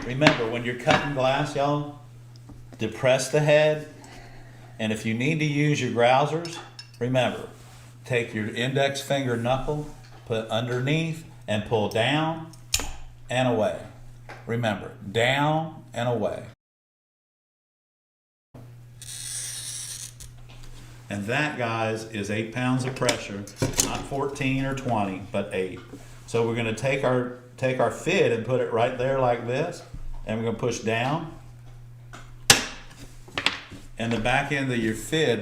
Remember, when you're cutting glass, y'all, depress the head. And if you need to use your grousers, remember, take your index finger knuckle, put underneath, and pull down and away. Remember, down and away. And that, guys, is 8 pounds of pressure, not 14 or 20, but 8. So we're going to take our fid and put it right there like this, and we're going to push down. And the back end of your fid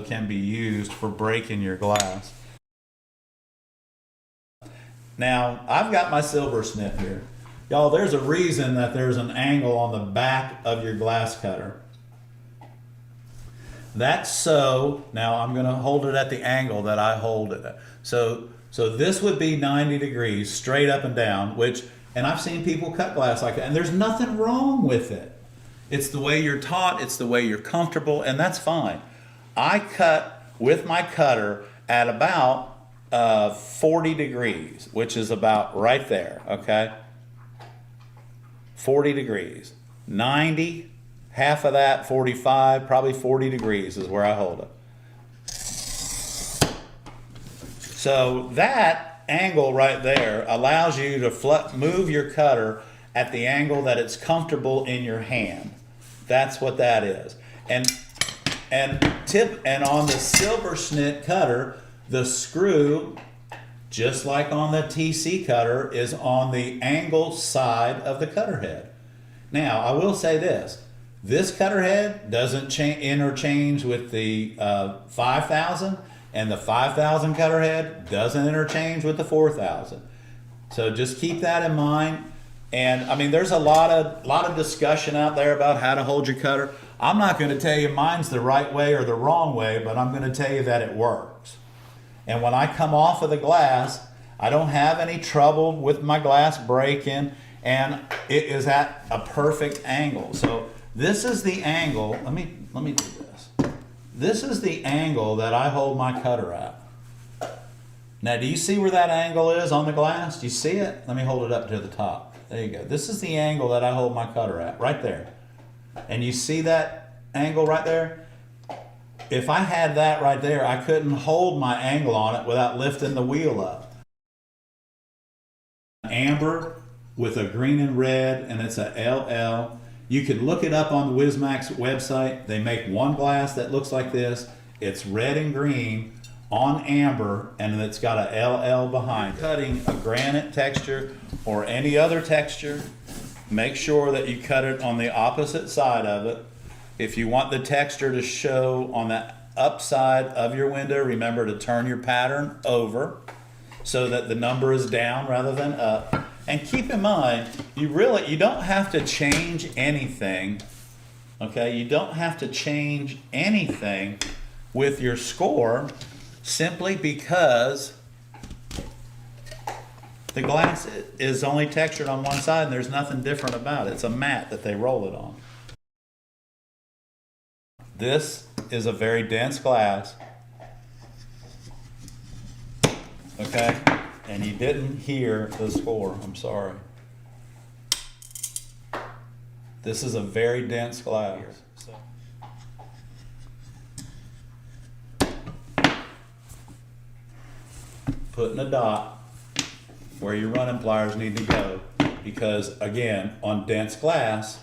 can be used for breaking your glass. Now, I've got my silver snip here. Y'all, there's a reason that there's an angle on the back of your glass cutter. That's so, now I'm going to hold it at the angle that I hold it at. So this would be 90 degrees straight up and down, and I've seen people cut glass like that, and there's nothing wrong with it. It's the way you're taught, it's the way you're comfortable, and that's fine. I cut with my cutter at about 40 degrees, which is about right there, okay? 40 degrees. 90, half of that, 45, probably 40 degrees is where I hold it. So that angle right there allows you to move your cutter at the angle that it's comfortable in your hand. That's what that is. And on the silver snit cutter, the screw, just like on the TC cutter, is on the angle side of the cutter head. Now, I will say this cutter head doesn't interchange with the 5000, and the 5000 cutter head doesn't interchange with the 4000. So just keep that in mind. And I mean, there's a lot of discussion out there about how to hold your cutter. I'm not going to tell you mine's the right way or the wrong way, but I'm going to tell you that it works. And when I come off of the glass, I don't have any trouble with my glass breaking, and it is at a perfect angle. So this is the angle. Let me do this. This is the angle that I hold my cutter at. Now, do you see where that angle is on the glass? Do you see it? Let me hold it up to the top. There you go. This is the angle that I hold my cutter at, right there. And you see that angle right there? If I had that right there, I couldn't hold my angle on it without lifting the wheel up. Amber with a green and red, and it's a LL. You can look it up on the Wismax website. They make one glass that looks like this. It's red and green on amber, and it's got a LL behind it. Cutting a granite texture or any other texture, make sure that you cut it on the opposite side of it. If you want the texture to show on the upside of your window, remember to turn your pattern over so that the number is down rather than up. And keep in mind, you don't have to change anything, okay? You don't have to change anything with your score, simply because the glass is only textured on one side and there's nothing different about it. It's a mat that they roll it on. This is a very dense glass, okay? And you didn't hear the score, I'm sorry. This is a very dense glass. Putting a dot where your running pliers need to go, because again, on dense glass,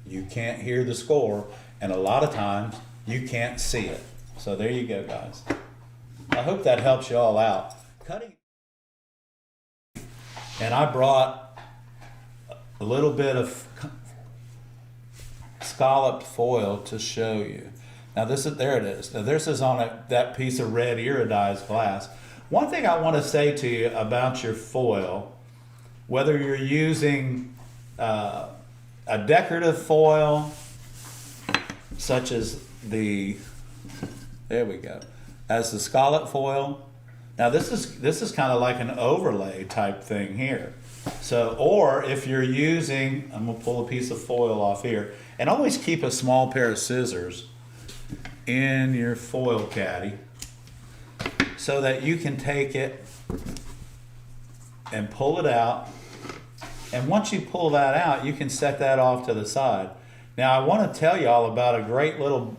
you can't hear the score, and a lot of times you can't see it. So there you go, guys. I hope that helps you all out. Cutting. And I brought a little bit of scalloped foil to show you. Now there it is. Now this is on that piece of red iridized glass. One thing I want to say to you about your foil, whether you're using a decorative foil, such as there we go, as the scallop foil. Now this is kind of like an overlay type thing here. So, or if you're using, I'm gonna pull a piece of foil off here, and always keep a small pair of scissors in your foil caddy, so that you can take it and pull it out And once you pull that out, you can set that off to the side. Now I want to tell y'all about a great little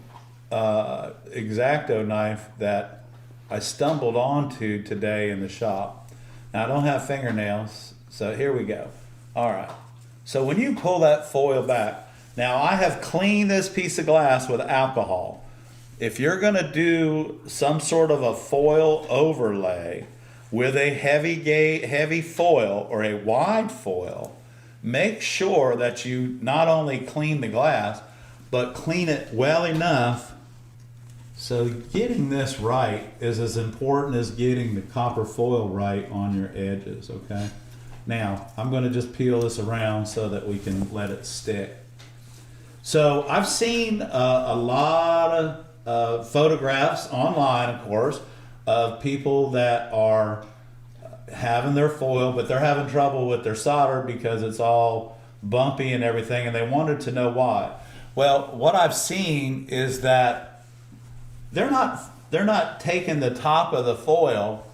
X-Acto knife that I stumbled onto today in the shop. Now I don't have fingernails, so here we go. All right. So when you pull that foil back, now I have cleaned this piece of glass with alcohol. If you're going to do some sort of a foil overlay with a heavy foil or a wide foil, make sure that you not only clean the glass, but clean it well enough so getting this right is as important as getting the copper foil right on your edges, okay? Now, I'm going to just peel this around so that we can let it stick. So I've seen a lot of photographs online, of course, of people that are having their foil, but they're having trouble with their solder because it's all bumpy and everything, and they wanted to know why. Well, what I've seen is that they're not taking the top of the foil,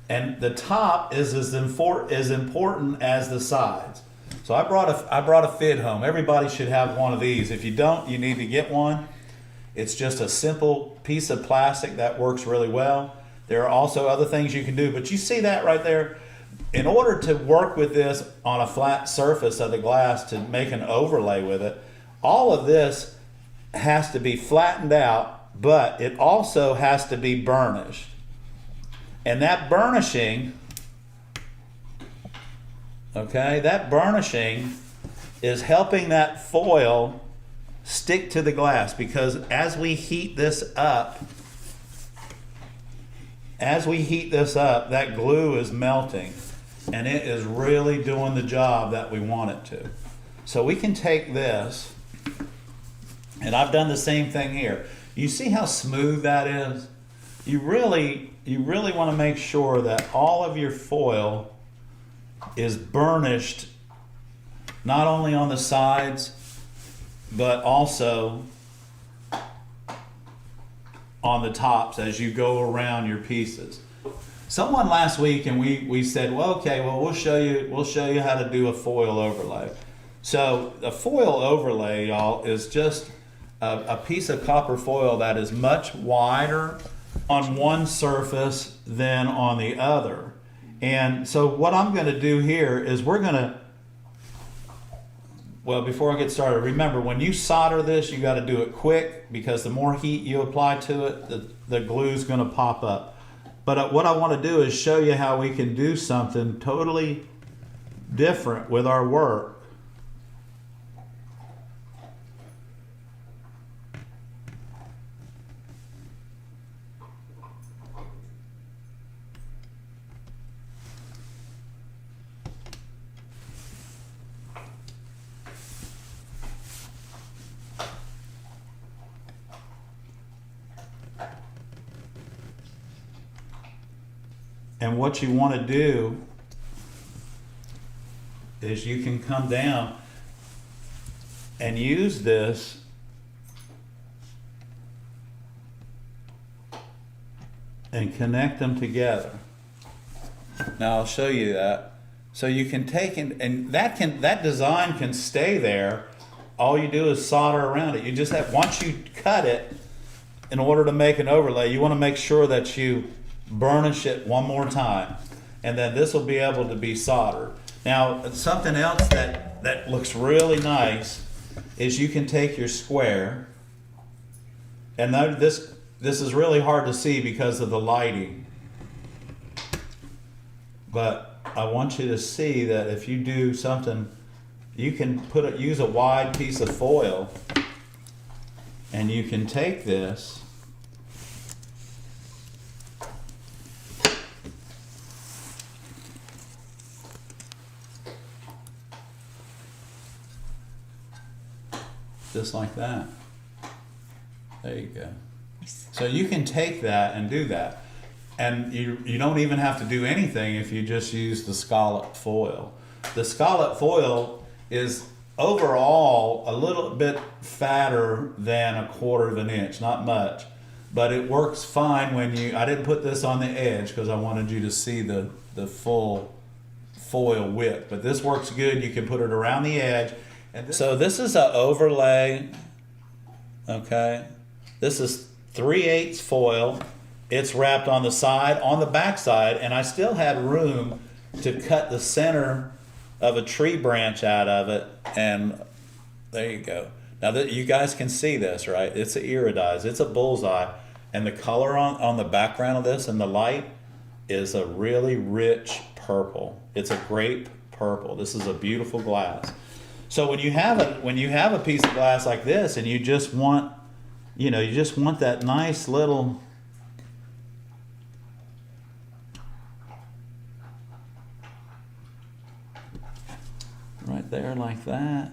and the top is as important as the sides. So I brought a fit home. Everybody should have one of these. If you don't, you need to get one. It's just a simple piece of plastic that works really well. There are also other things you can do, but you see that right there? In order to work with this on a flat surface of the glass to make an overlay with it, all of this has to be flattened out, but it also has to be burnished. And that burnishing, okay, that burnishing is helping that foil stick to the glass, because as we heat this up, that glue is melting and it is really doing the job that we want it to. So we can take this, and I've done the same thing here. You see how smooth that is? You really want to make sure that all of your foil is burnished, not only on the sides, but also on the tops as you go around your pieces. Someone last week, and we said, well, okay, well, we'll show you how to do a foil overlay. So a foil overlay, y'all, is just a piece of copper foil that is much wider on one surface than on the other. And so what I'm going to do here is well, before I get started, remember, when you solder this, you got to do it quick, because the more heat you apply to it, the glue is going to pop up. But what I want to do is show you how we can do something totally different with our work. And what you want to do is you can come down and use this and connect them together. Now I'll show you that. So you can take and that design can stay there. All you do is solder around it. You just have, once you cut it, in order to make an overlay, you want to make sure that you burnish it one more time, and then this will be able to be soldered. Now, something else that looks really nice is you can take your square, and this is really hard to see because of the lighting, but I want you to see that if you do something, you can use a wide piece of foil, and you can take this just like that. There you go. So you can take that and do that. And you don't even have to do anything if you just use the scallop foil. The scallop foil is overall a little bit fatter than 1/4 of an inch, not much. But it works fine when I didn't put this on the edge because I wanted you to see the full foil width, but this works good. You can put it around the edge. And so this is an overlay, okay? This is 3/8 foil. It's wrapped on the side, on the back side, and I still had room to cut the center of a tree branch out of it, and there you go. Now that you guys can see this, right? It's an iridized, it's a bullseye, and the color on the background of this and the light is a really rich purple. It's a grape purple. This is a beautiful glass. So when you have a piece of glass like this, and you just want, you just want that nice little, right there like that.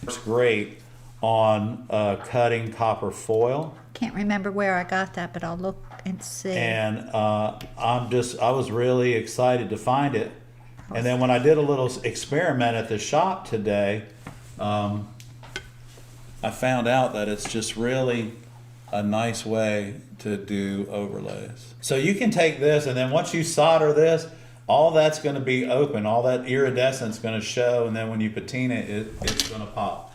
It's great on cutting copper foil. Can't remember where I got that, but I'll look and see. And I was really excited to find it. And then when I did a little experiment at the shop today, I found out that it's just really a nice way to do overlays. So you can take this, and then once you solder this, all that's going to be open, all that iridescence is going to show, and then when you patina it, it's going to pop.